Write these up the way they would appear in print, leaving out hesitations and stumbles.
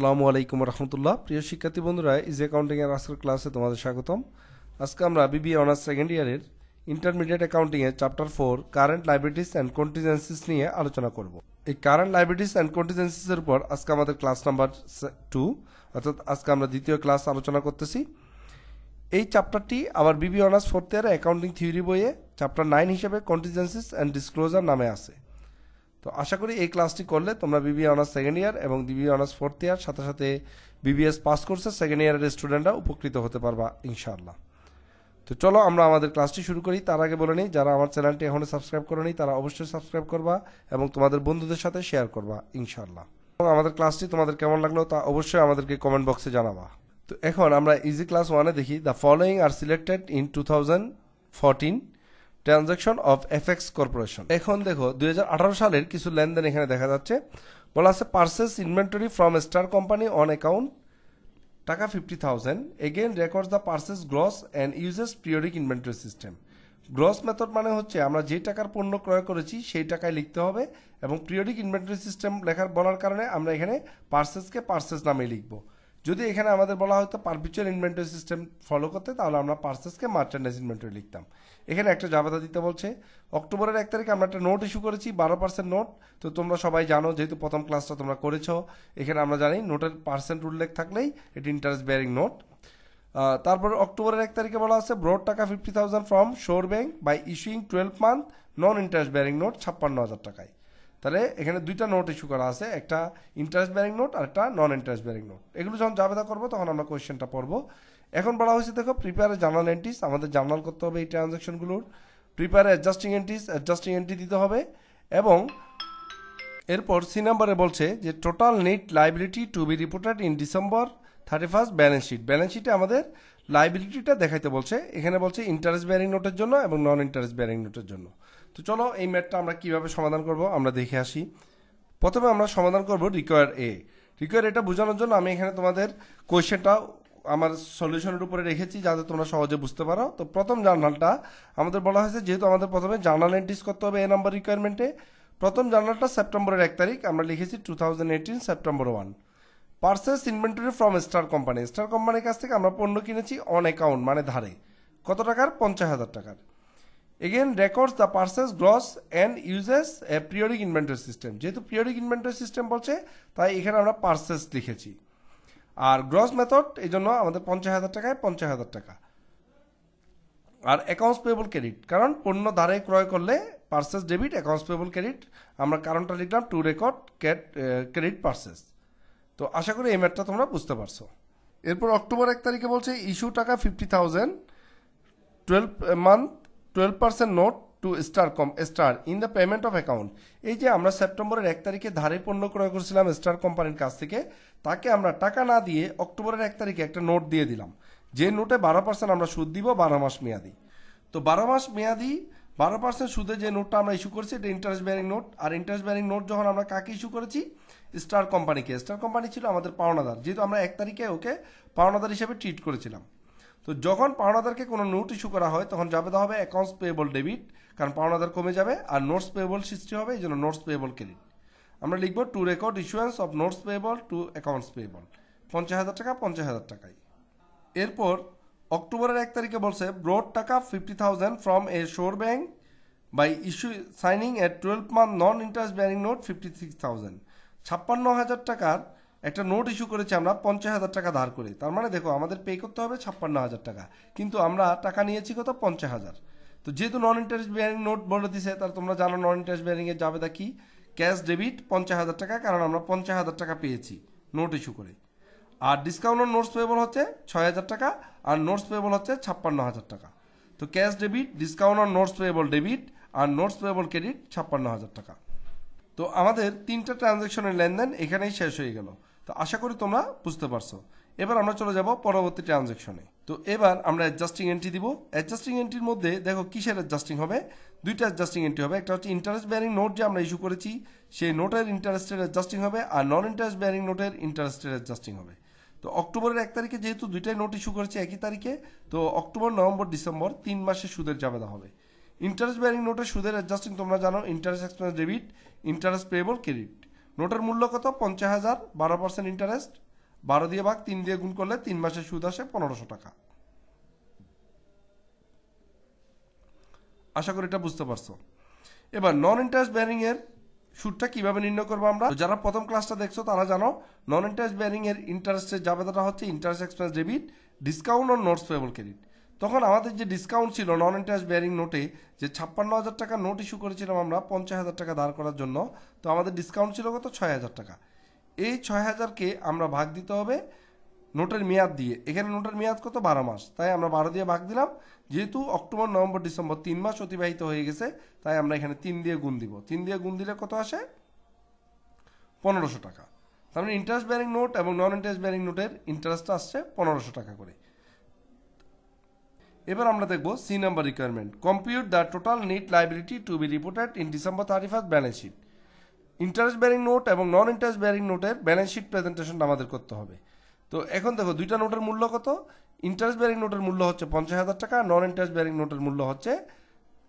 আসসালামু আলাইকুম রহমতুল্লাহ। প্রিয় শিক্ষার্থী বন্ধুরা, ইজি অ্যাকাউন্টিং এর আজকের ক্লাসে তোমাদের স্বাগতম। আজকে আমরা বিবিএ অনার্স সেকেন্ড ইয়ারের ইন্টারমিডিয়েট অ্যাকাউন্টিং এর চ্যাপ্টার 4 কারেন্ট লাইবিলিটিস অ্যান্ড কন্টিজেন্সিস নিয়ে আলোচনা করব। এই কারেন্ট লাইবিলিটিস অ্যান্ড কন্টিজেন্সিস এর উপর আজকে আমাদের ক্লাস নাম্বার 2, অর্থাৎ আজকে আমরা দ্বিতীয় ক্লাস আলোচনা করতেছি। এই চ্যাপ্টারটি আবার বিবিএ অনার্স 4th ইয়ারে অ্যাকাউন্টিং থিওরি বইয়ে চ্যাপ্টার 9 হিসেবে কন্টিজেন্সিস অ্যান্ড ডিসক্লোজার নামে আছে। তো আশা করি এই ক্লাসটি করলে তোমরা বিবিএ অনার্স সেকেন্ড ইয়ার এবং বিবিএ অনার্স 4th ইয়ার সাথে সাথে বিবিএস পাস কোর্সের সেকেন্ড ইয়ারের স্টুডেন্টরা উপকৃত হতে পারবা ইনশাআল্লাহ। তো চলো আমরা আমাদের ক্লাসটি শুরু করি। তার আগে বলে নিই, যারা আমার চ্যানেলটি এখনো সাবস্ক্রাইব করোনি তারা অবশ্যই সাবস্ক্রাইব করবা এবং তোমাদের বন্ধুদের সাথে শেয়ার করবা ইনশাআল্লাহ। এবং আমাদের ক্লাসটি তোমাদের কেমন লাগলো তা অবশ্যই আমাদেরকে কমেন্ট বক্সে জানাবা। তো এখন আমরা ইজি ক্লাস 1-এ দেখি, the following are selected in 2014 transaction of FX corporation. এখন দেখো 2018 সালের কিছু লেনদেন এখানে দেখা যাচ্ছে। বলা আছে purchase inventory from star company on account টাকা 50,000 again records the purchase gross and uses periodic inventory system. Gross method মানে হচ্ছে আমরা যে টাকার পণ্য ক্রয় করেছি সেই টাকায় লিখতে হবে, এবং পিরিয়ডিক ইনভেন্টরি সিস্টেম লেখার বলার কারণে আমরা এখানে পারচেসকে পারচেস নামে লিখব। যদি এখানে আমাদের বলা হয়তো পারপিচুয়াল ইনভেন্টরি সিস্টেম ফলো করতে, তাহলে আমরা পারচেসকে মার্চেন্ডাইজ ইনভেন্টরি লিখতাম। এখানে একটা জাবেদা দিতে বলছে। অক্টোবরের 1 তারিখে আমরা একটা নোট ইস্যু করেছি, 12% নোট। তো তোমরা সবাই জানো, যেহেতু প্রথম ক্লাসটা তোমরা করেছো, এখানে আমরা জানি নোটের পার্সেন্ট উল্লেখ থাকলেই এটি ইন্টারেস্ট বেয়ারিং নোট। তারপর অক্টোবরের 1 তারিখে বলা আছে ব্রড টাকা 50,000 from shore bank by issuing 12 month non interest bearing note 56,000 টাকায়। তাহলে এখানে দুইটা নোট ইস্যু করা আছে, একটা ইন্টারেস্ট বেয়ারিং নোট আর একটা নন ইন্টারেস্ট বেয়ারিং নোট। এগুলো যখন জাবেদা করবো তখন আমরা কোয়েশ্চেনটা পড়বো। এখন বলা হয়েছে দেখো প্রিপেয়ার জার্নাল এন্ট্রিজ, আমাদের জার্নাল করতে হবে এই ট্রানজাকশনগুলোর। Prepare adjusting entries, adjusting entry দিতে হবে। এবং এরপর সি নাম্বারে বলছে যে total net liability to be reported in December 31 balance sheet. Balance শিটে আমাদের লাইবিলিটিটা দেখাইতে বলছে। এখানে বলছে ইন্টারেস্ট বেয়ারিং নোটের জন্য এবং নন ইন্টারেস্ট বেয়ারিং নোটের জন্য। তো চলো এই ম্যাথটা আমরা কিভাবে সমাধান করব আমরা দেখে আসি। প্রথমে আমরা সমাধান করব রিকোয়ার এ। রিকোয়ার এটা বোঝানোর জন্য আমি এখানে তোমাদের কোয়েশ্চেনটা আমার সলিউশনের উপরে রেখেছি যাতে তোমরা সহজে বুঝতে পারো। তো প্রথম জার্নালটা আমাদের বলা হয়েছে, যেহেতু আমাদের প্রথমে জার্নাল এন্ট্রিজ করতে হবে এ নাম্বার রিকোয়ারমেন্টে। প্রথম জার্নালটা সেপ্টেম্বরের 1 তারিখ, আমরা লিখেছি 2018 September 1। Purchase inventory from star company. Star কোম্পানির কাছ থেকে আমরা পণ্য কিনেছি অন অ্যাকাউন্ট মানে ধারে। কত টাকার? 50,000 টাকার। Again records the purchase gross and uses A periodic inventory system. যেহেতু পিরিয়ডিক ইনভেন্টরি সিস্টেম বলছে তাই এখানে আমরা পারচেস লিখেছি। আর গ্রস মেথড এই জন্য আমাদের 50,000 টাকায় 50,000 টাকা। আর অ্যাকাউন্টস পেয়েবল ক্রেডিট, কারণ পণ্য ধারে ক্রয় করলে purchase debit, accounts payable credit. আমরা কারণটা লিখলাম টু রেকর্ড ক্রেডিট পারচেস। তো আশা করি এই ম্যাথটা তোমরা বুঝতে পারছো। এরপর অক্টোবর 1 তারিখে বলছে ইস্যু টাকা 50,000 12 month 12% note to star in the payment of account. এই যে আমরা সেপ্টেম্বরের 1 তারিখে ধারে পণ্য ক্রয় করেছিলাম স্টার কোম্পানির কাছ থেকে, তাকে আমরা টাকা না দিয়ে অক্টোবরের 1 তারিখে একটা নোট দিয়ে দিলাম, যে নোটে 12% আমরা সুদ দিব 12 মাস মেয়াদি। তো 12 মাস মেয়াদি 12% সুদে যে নোটটা আমরা ইস্যু করেছি এটা ইন্টারেস্ট বেয়ারিং নোট। আর ইন্টারেস্ট বেয়ারিং নোট যখন আমরা কাকে ইস্যু করেছি? স্টার কোম্পানিকে। স্টার কোম্পানি ছিল আমাদের পাওনাদার, যেহেতু আমরা 1 তারিখে ওকে পাওনাদার হিসেবে ট্রিট করেছিলাম। তো যখন পাওনাদারকে কোনো নোট ইস্যু করা হয় তখন জাবেদা হবে অ্যাকাউন্টস পেয়েবল ডেবিট, কারণ পাওনাদার কমে যাবে, আর নোটস পেয়েবল সৃষ্টি হবে, এই জন্য নোটস পেয়েবল ক্রেডিট। আমরা লিখবো two record issuance of notes payable two accounts payable 50,000 টাকা 50,000 টাকায়। এরপর অক্টোবরের 1 তারিখে বলছে ব্রড টাকা 50,000 from a shore bank by issue signing a 12 month non interest bearing note 56,000। 56,000 টাকার একটা নোট ইস্যু করেছি আমরা 50,000 টাকা ধার করে। তার মানে দেখো আমাদের পে করতে হবে 56,000 টাকা, কিন্তু আমরা টাকা নিয়েছি কত? 50,000। তো যেহেতু নন ইন্টারেস্ট বেয়ারিং নোট বলে দিছে, তাহলে তোমরা জানো নন ইন্টারেস্ট বেয়ারিং এর জাবেদা কি? ক্যাশ ডেবিট 50,000 টাকা, কারণ আমরা 50,000 টাকা পেয়েছি নোট ইস্যু করে। আর ডিসকাউন্ট অন নোটস পেয়েবল হচ্ছে 6,000 টাকা, আর নোটস পেয়েবল হচ্ছে 56,000 টাকা। তো cash debit, discount on notes payable debit, আর নোটস পেয়েবল ক্রেডিট 56,000 টাকা। তো আমাদের 3টা ট্রানজাকশনের লেনদেন এখানেই শেষ হয়ে গেল। তো আশা করি তোমরা বুঝতে পারছো। এবার আমরা চলে যাব পরবর্তী ট্রানজাকশনে। তো এবার আমরা অ্যাডজাস্টিং এন্ট্রি দিব। অ্যাডজাস্টিং এন্ট্রির মধ্যে দেখো কিসের অ্যাডজাস্টিং হবে? দুইটা অ্যাডজাস্টিং এন্ট্রি হবে। একটা হচ্ছে ইন্টারেস্ট বেয়ারিং নোট যে আমরা ইস্যু করেছি সেই নোটের ইন্টারেস্টের অ্যাডজাস্টিং হবে, আর নন ইন্টারেস্ট বেয়ারিং নোটের ইন্টারেস্টের অ্যাডজাস্টিং হবে। তো অক্টোবরের 1 তারিখে যেহেতু দুইটাই নোট ইস্যু করেছি একই তারিখে, তো অক্টোবর নভেম্বর ডিসেম্বর 3 মাসের সুদের জাবেদা হবে। ইন্টারেস্ট বেয়ারিং নোটের সুদের অ্যাডজাস্টিং তোমরা জানো interest expense debit, interest payable credit. নোটের মূল্য কত? 50,000, 12% ইন্টারেস্ট। 12 দিয়ে ভাগ 3 দিয়ে গুণ করলে 3 মাসের সুদ আসে 1500 টাকা। আশা করি এটা বুঝতে পারছো। এবার নন ইন্টারেস্ট বেয়ারিং এর সুদটা কিভাবে নির্ণয় করবো আমরা? যারা প্রথম ক্লাসটা দেখছো তারা জানো নন ইন্টারেস্ট বেয়ারিং এর ইন্টারেস্টের জাবেদাটা হচ্ছে interest expense debit discount on notes payable credit. তখন আমাদের যে ডিসকাউন্ট ছিল নন ইন্টারেস্ট বেয়ারিং নোটে, যে 56,000 টাকা নোট ইস্যু করেছিলাম আমরা 50,000 টাকা ধার করার জন্য, তো আমাদের ডিসকাউন্ট ছিল কত? 6,000 টাকা। এই 6,000কে আমরা ভাগ দিতে হবে নোটের মেয়াদ দিয়ে। এখানে নোটের মেয়াদ কত? 12 মাস, তাই আমরা 12 দিয়ে ভাগ দিলাম। যেহেতু অক্টোবর নভেম্বর ডিসেম্বর 3 মাস অতিবাহিত হয়ে গেছে, তাই আমরা এখানে 3 দিয়ে গুণ দিব। 3 দিয়ে গুণ দিলে কত আসে? 1500 টাকা। তার মানে ইন্টারেস্ট বেয়ারিং নোট এবং নন ইন্টারেস্ট বেয়ারিং নোটের ইন্টারেস্ট আসছে 1500 টাকা করে। এবার আমরা দেখব C number requirement, compute the total net liability to be reported in December 31 balance sheet. Interest bearing note এবং নন ইন্টারেস্ট বেয়ারিং নোটের ব্যালেন্স শিট প্রেজেন্টেশনটা আমাদের করতে হবে। তো এখন দেখো দুইটা নোটের মূল্য কত? ইন্টারেস্ট বেয়ারিং নোটের মূল্য হচ্ছে 50,000 টাকা, নন ইন্টারেস্ট বেয়ারিং নোটের মূল্য হচ্ছে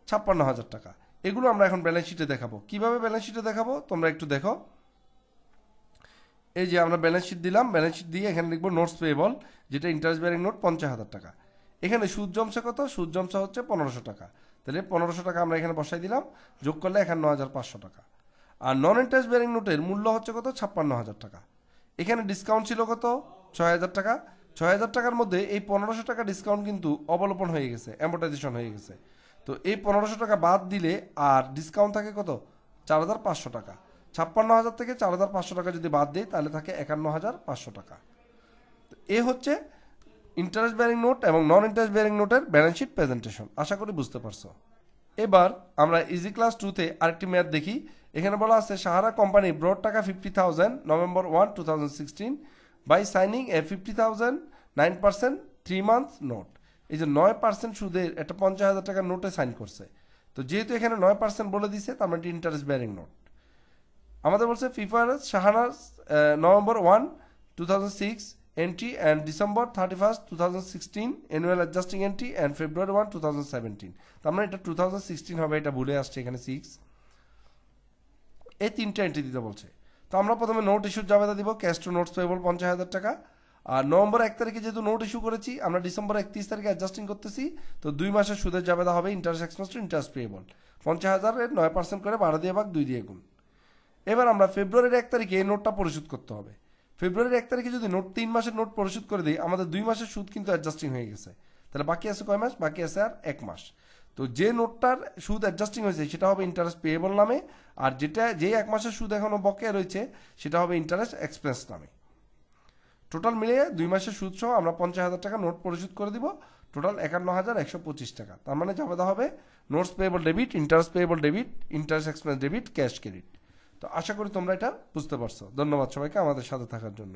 56,000 টাকা। এগুলো আমরা এখন ব্যালেন্স শিটে দেখাবো। কিভাবে ব্যালেন্স শিটে দেখাবো তোমরা একটু দেখো। এই যে আমরা ব্যালেন্স শিট দিলাম, ব্যালেন্স শিট দিয়ে এখানে লিখবো নোটস পেয়েবল, যেটা ইন্টারেস্ট বেয়ারিং নোট 50,000 টাকা। এখানে সুদ জমছে কত? সুদ জমছে হচ্ছে 1500 টাকা। তাহলে 1500 টাকা আমরা এখানে বসাই দিলাম, যোগ করলে 51,500 টাকা। আর নন ইন্টারেস্ট বেয়ারিং নোটের মূল্য হচ্ছে কত? 56,000 টাকা। এখানে ডিসকাউন্ট ছিল কত? 6,000 টাকা। 6,000 টাকার মধ্যে এই 1500 টাকা ডিসকাউন্ট কিন্তু অবলোপন হয়ে গেছে, অ্যামোর্টাইজেশন হয়ে গেছে। তো এই 1500 টাকা বাদ দিলে আর ডিসকাউন্ট থাকে কত? 4,500 টাকা। 56,000 থেকে 4,500 টাকা যদি বাদ দেয় তাহলে থাকে 51,500 টাকা। এ হচ্ছে ইন্টারেস্ট বেয়ারিং নোট এবং নন ইন্টারেস্ট বেয়ারিং নোটের ব্যালেন্স শিট প্রেজেন্টেশন। আশা করি বুঝতে পারছো। এবার আমরা ইজি ক্লাস 2তে আরেকটি ম্যাথ দেখি। এখানে বলা আছে সাহারা কোম্পানি ব্রড টাকা 50,000 November 1, 2016 by signing A 50,000 9% 3 month note. এই যে 9% সুদের একটা 50,000 টাকার নোটে সাইন করছে। তো যেহেতু এখানে 9% বলে দিছে, তার মানে ইন্টারেস্ট বেয়ারিং নোট। আমাদের বলছে preference শাহানার November 1, 2006 entry and December 31st 2016 annual adjusting entry and February 1, 2017। তার মানে এটা 2016 হবে, এটা ভুলে আসছে এখানে 6। এই তিনটা এন্ট্রি দিতে বলছে। তো আমরা প্রথমে নোট ইস্যুর জাবেদা দিব, ক্যাশ টু নোটস পেয়েবল 50,000 টাকা। আর নভেম্বর 1 তারিখে যেহেতু নোট ইস্যু করেছি, আমরা ডিসেম্বর 31 তারিখে অ্যাডজাস্টিং করতেছি। তো 2 মাসের সুদের জাবেদা হবে interest expense to interest payable. 50,000 এর 9% করে 12 দিয়ে ভাগ 2 দিয়ে গুণ। এবার আমরা ফেব্রুয়ারির 1 তারিখে এই নোটটা পরিশোধ করতে হবে। ফেব্রুয়ারির 1 তারিখে যদি নোট 3 মাসের নোট পরিশোধ করে দিই, আমাদের 2 মাসের সুদ কিন্তু অ্যাডজাস্টিং হয়ে গেছে। তাহলে বাকি আছে কয় মাস? বাকি আছে আর 1 মাস। তো যে নোটটার সুদ অ্যাডজাস্টিং হয়েছে সেটা হবে ইন্টারেস্ট পেয়েবল নামে, আর যে 1 মাসের সুদ এখনো বকেয়া রয়েছে সেটা হবে ইন্টারেস্ট এক্সপেন্স নামে। টোটাল মিলিয়ে 2 মাসের সুদ সহ আমরা 50,000 টাকা নোট পরিশোধ করে দিব, টোটাল 51,125 টাকা। তার মানে জাবেদা হবে notes payable debit, interest payable debit, interest expense debit, cash credit. তো আশা করি তোমরা এটা বুঝতে পারছো। ধন্যবাদ সবাইকে আমাদের সাথে থাকার জন্য।